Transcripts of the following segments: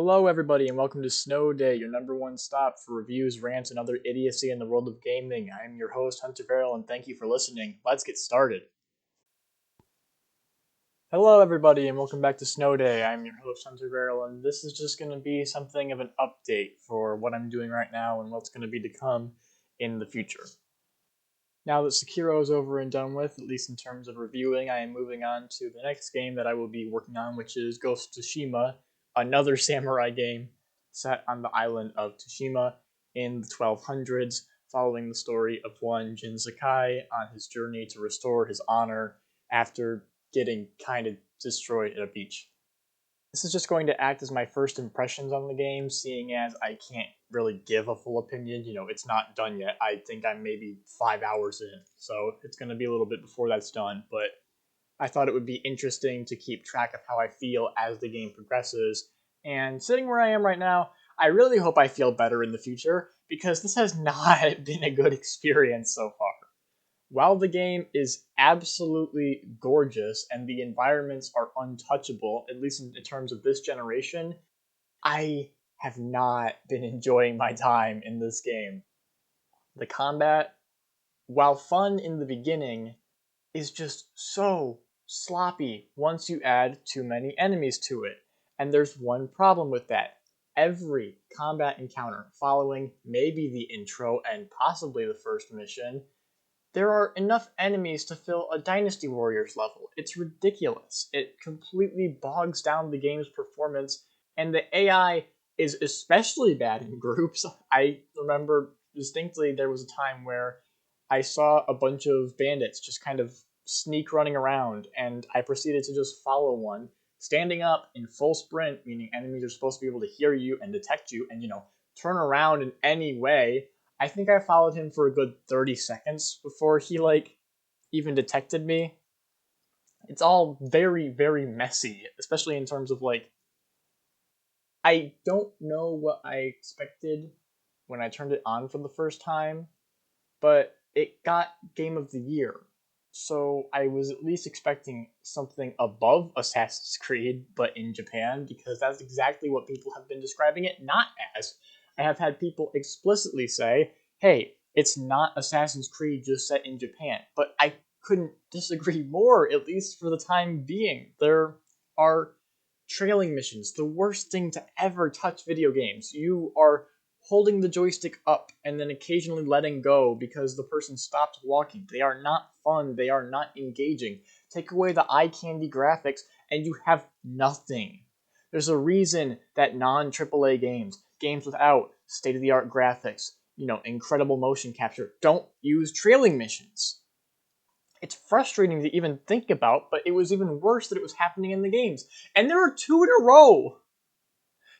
Hello, everybody, and welcome to Snow Day, your number one stop for reviews, rants, and other idiocy in the world of gaming. I am your host, Hunter Barrel, and thank you for listening. Let's get started. Hello, everybody, and welcome back to Snow Day. I'm your host, Hunter Barrel, and this is just going to be something of an update for what I'm doing right now and what's going to be to come in the future. Now that Sekiro is over and done with, at least in terms of reviewing, I am moving on to the next game that I will be working on, which is Ghost of Tsushima, another samurai game set on the island of Tsushima in the 1200s, following the story of one Jin Sakai on his journey to restore his honor after getting kind of destroyed at a beach. This is just going to act as my first impressions on the game, seeing as I can't really give a full opinion. It's not done yet. I think I'm maybe 5 hours in, so it's going to be a little bit before that's done, but I thought it would be interesting to keep track of how I feel as the game progresses. And sitting where I am right now, I really hope I feel better in the future, because this has not been a good experience so far. While the game is absolutely gorgeous and the environments are untouchable, at least in terms of this generation, I have not been enjoying my time in this game. The combat, while fun in the beginning, is just so sloppy once you add too many enemies to it. And there's one problem with that. Every combat encounter following maybe the intro and possibly the first mission, there are enough enemies to fill a Dynasty Warriors level. It's ridiculous. It completely bogs down the game's performance, and the AI is especially bad in groups. I remember distinctly there was a time where I saw a bunch of bandits just kind of sneak running around, and I proceeded to just follow one, standing up in full sprint, meaning enemies are supposed to be able to hear you and detect you and, turn around in any way. I think I followed him for a good 30 seconds before he even detected me. It's all very, very messy, especially in terms of I don't know what I expected when I turned it on for the first time, but it got Game of the Year. So I was at least expecting something above Assassin's Creed, but in Japan, because that's exactly what people have been describing it not as. I have had people explicitly say, hey, it's not Assassin's Creed just set in Japan. But I couldn't disagree more, at least for the time being. There are trailing missions, the worst thing to ever touch video games. You are holding the joystick up and then occasionally letting go because the person stopped walking. They are not fun. They are not engaging. Take away the eye candy graphics and you have nothing. There's a reason that non-AAA games without state-of-the-art graphics, incredible motion capture, don't use trailing missions. It's frustrating to even think about, but it was even worse that it was happening in the games. And there are two in a row.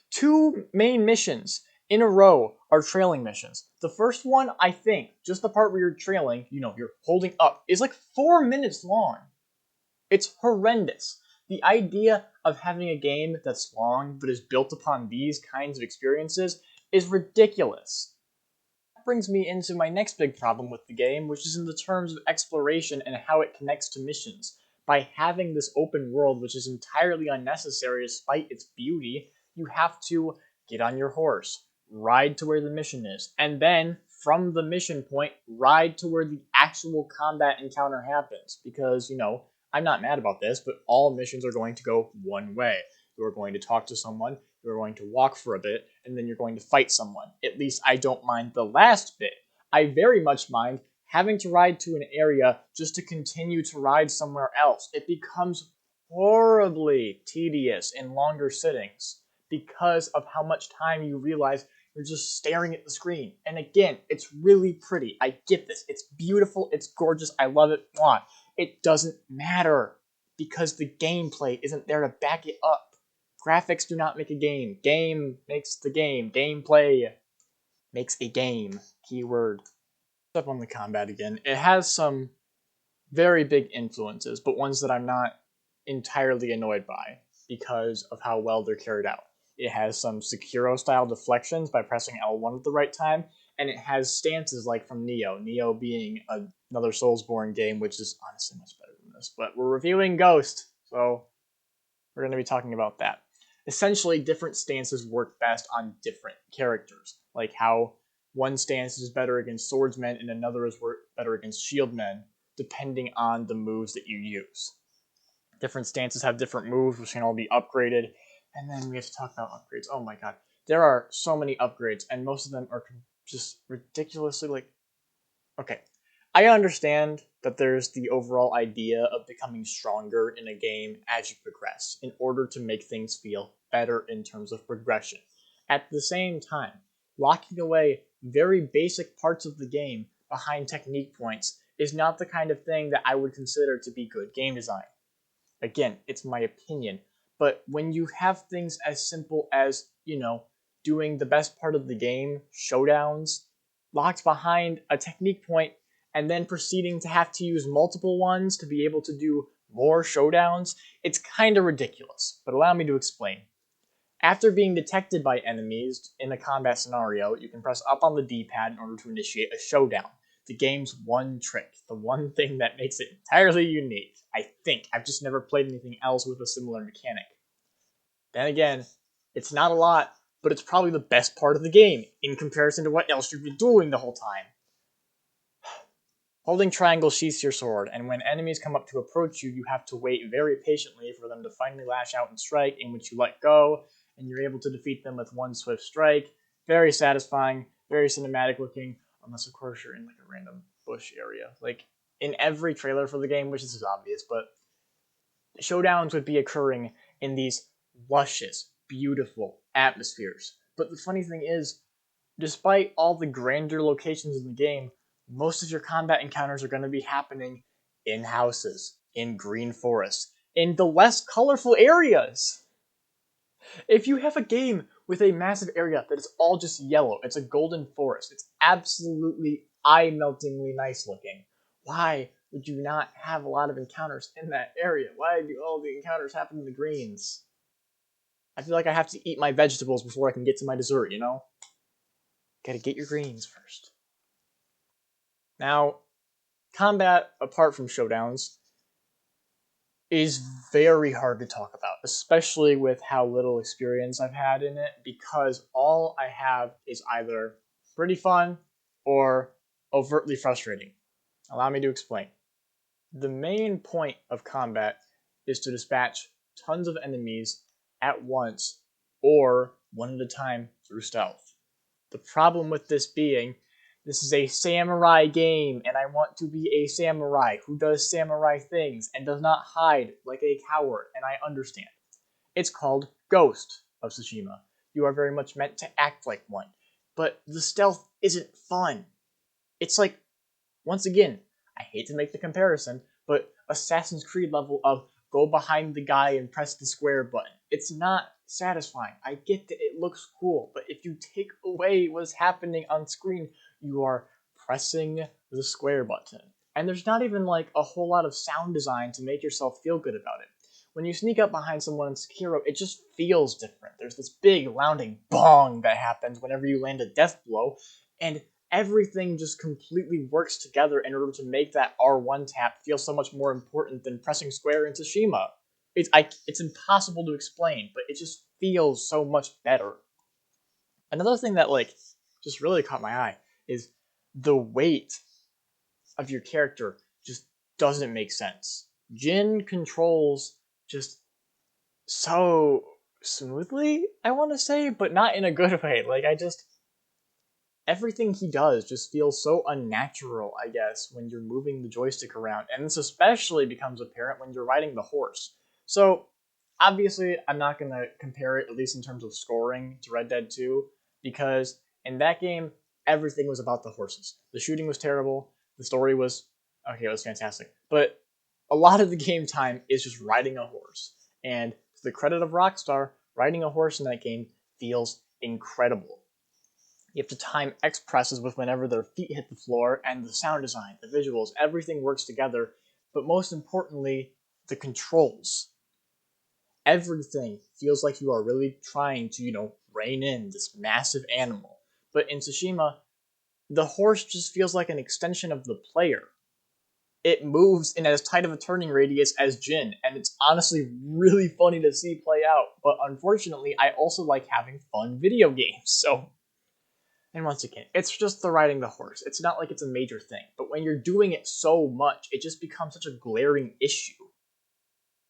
Two main missions in a row are trailing missions. The first one, I think, just the part where you're trailing, you're holding up, is like 4 minutes long. It's horrendous. The idea of having a game that's long but is built upon these kinds of experiences is ridiculous. That brings me into my next big problem with the game, which is in the terms of exploration and how it connects to missions. By having this open world, which is entirely unnecessary despite its beauty, you have to get on your horse, ride to where the mission is, and then from the mission point, ride to where the actual combat encounter happens. Because, I'm not mad about this, but all missions are going to go one way. You are going to talk to someone, you're going to walk for a bit, and then you're going to fight someone. At least I don't mind the last bit. I very much mind having to ride to an area just to continue to ride somewhere else. It becomes horribly tedious in longer sittings because of how much time you realize you're just staring at the screen. And again, it's really pretty. I get this. It's beautiful. It's gorgeous. I love it. Mwah. It doesn't matter because the gameplay isn't there to back it up. Graphics do not make a game. Game makes the game. Gameplay makes a game. Keyword. Up on the combat again. It has some very big influences, but ones that I'm not entirely annoyed by because of how well they're carried out. It has some Sekiro-style deflections by pressing L1 at the right time, and it has stances like from Nioh. Nioh being another Soulsborne game, which is honestly much better than this. But we're reviewing Ghost, so we're going to be talking about that. essentially different stances work best on different characters, like how one stance is better against swordsmen and another is better against shieldmen, depending on the moves that you use. Different stances have different moves, which can all be upgraded. And then we have to talk about upgrades. Oh my god. There are so many upgrades, and most of them are just ridiculously like. Okay. I understand that there's the overall idea of becoming stronger in a game as you progress in order to make things feel better in terms of progression. At the same time, locking away very basic parts of the game behind technique points is not the kind of thing that I would consider to be good game design. Again, it's my opinion. But when you have things as simple as, doing the best part of the game, showdowns, locked behind a technique point, and then proceeding to have to use multiple ones to be able to do more showdowns, it's kind of ridiculous. But allow me to explain. After being detected by enemies in a combat scenario, you can press up on the D-pad in order to initiate a showdown. The game's one trick, the one thing that makes it entirely unique. I think. I've just never played anything else with a similar mechanic. Then again, it's not a lot, but it's probably the best part of the game in comparison to what else you've been doing the whole time. Holding triangle sheaths your sword, and when enemies come up to approach you, you have to wait very patiently for them to finally lash out and strike, in which you let go, and you're able to defeat them with one swift strike. Very satisfying, very cinematic looking, unless of course you're in like a random bush area. Like in every trailer for the game, which is obvious, but showdowns would be occurring in these luscious, beautiful atmospheres. But the funny thing is, despite all the grandeur locations in the game, most of your combat encounters are going to be happening in houses, in green forests, in the less colorful areas. If you have a game with a massive area that is all just yellow, it's a golden forest, it's absolutely eye-meltingly nice looking. Why would you not have a lot of encounters in that area? Why do all the encounters happen in the greens? I feel like I have to eat my vegetables before I can get to my dessert, you know? Gotta get your greens first. Now, combat, apart from showdowns, is very hard to talk about, especially with how little experience I've had in it, because all I have is either pretty fun or overtly frustrating. Allow me to explain. The main point of combat is to dispatch tons of enemies at once or one at a time through stealth. The problem with this being, this is a samurai game, and I want to be a samurai who does samurai things and does not hide like a coward, and I understand. It's called Ghost of Tsushima. You are very much meant to act like one, but the stealth isn't fun. It's like, once again, I hate to make the comparison, but Assassin's Creed level of go behind the guy and press the square button. It's not satisfying. I get that it looks cool, but if you take away what's happening on screen, you are pressing the square button. And there's not even like a whole lot of sound design to make yourself feel good about it. When you sneak up behind someone in Sekiro, it just feels different. There's this big rounding bong that happens whenever you land a death blow, and everything just completely works together in order to make that R1 tap feel so much more important than pressing square in Tsushima. It's impossible to explain, but it just feels so much better. Another thing that just really caught my eye is the weight of your character just doesn't make sense. Jin controls just so smoothly, I want to say, but not in a good way. Everything he does just feels so unnatural, I guess, when you're moving the joystick around. And this especially becomes apparent when you're riding the horse. So, obviously, I'm not going to compare it, at least in terms of scoring, to Red Dead 2, because in that game, everything was about the horses. The shooting was terrible, the story was, okay, it was fantastic. But a lot of the game time is just riding a horse. And to the credit of Rockstar, riding a horse in that game feels incredible. You have to time X presses with whenever their feet hit the floor, and the sound design, the visuals, everything works together. But most importantly, the controls. Everything feels like you are really trying to, rein in this massive animal. But in Tsushima, the horse just feels like an extension of the player. it moves in as tight of a turning radius as Jin, and it's honestly really funny to see play out. But unfortunately, I also like having fun video games, so. And once again, it's just the riding the horse. It's not like it's a major thing, but when you're doing it so much, it just becomes such a glaring issue.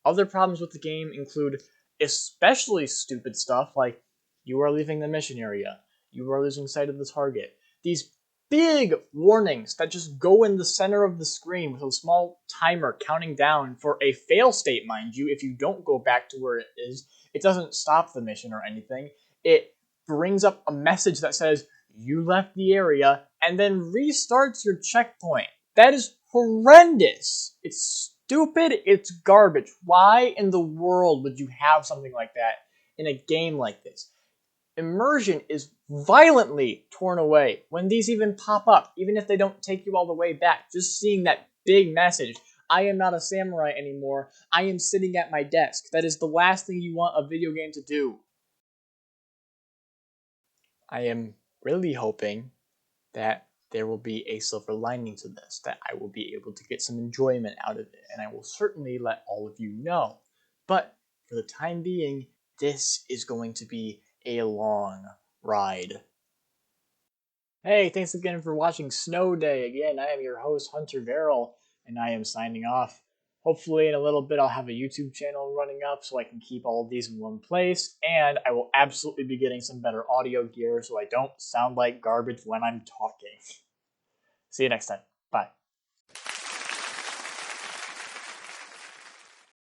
Other problems with the game include especially stupid stuff like you are leaving the mission area, you are losing sight of the target. These big warnings that just go in the center of the screen with a small timer counting down for a fail state, mind you. If you don't go back to where it is, it doesn't stop the mission or anything. It brings up a message that says you left the area and then restarts your checkpoint. That is horrendous. It's stupid. It's garbage. Why in the world would you have something like that in a game like this? Immersion is violently torn away when these even pop up, even if they don't take you all the way back. Just seeing that big message, I am not a samurai anymore. I am sitting at my desk. That is the last thing you want a video game to do. I am really hoping that there will be a silver lining to this, that I will be able to get some enjoyment out of it, and I will certainly let all of you know. But for the time being, this is going to be a long ride. Hey, thanks again for watching Snow Day. Again, I am your host, Hunter Verrill, and I am signing off. Hopefully, in a little bit, I'll have a YouTube channel running up so I can keep all of these in one place, and I will absolutely be getting some better audio gear so I don't sound like garbage when I'm talking. See you next time.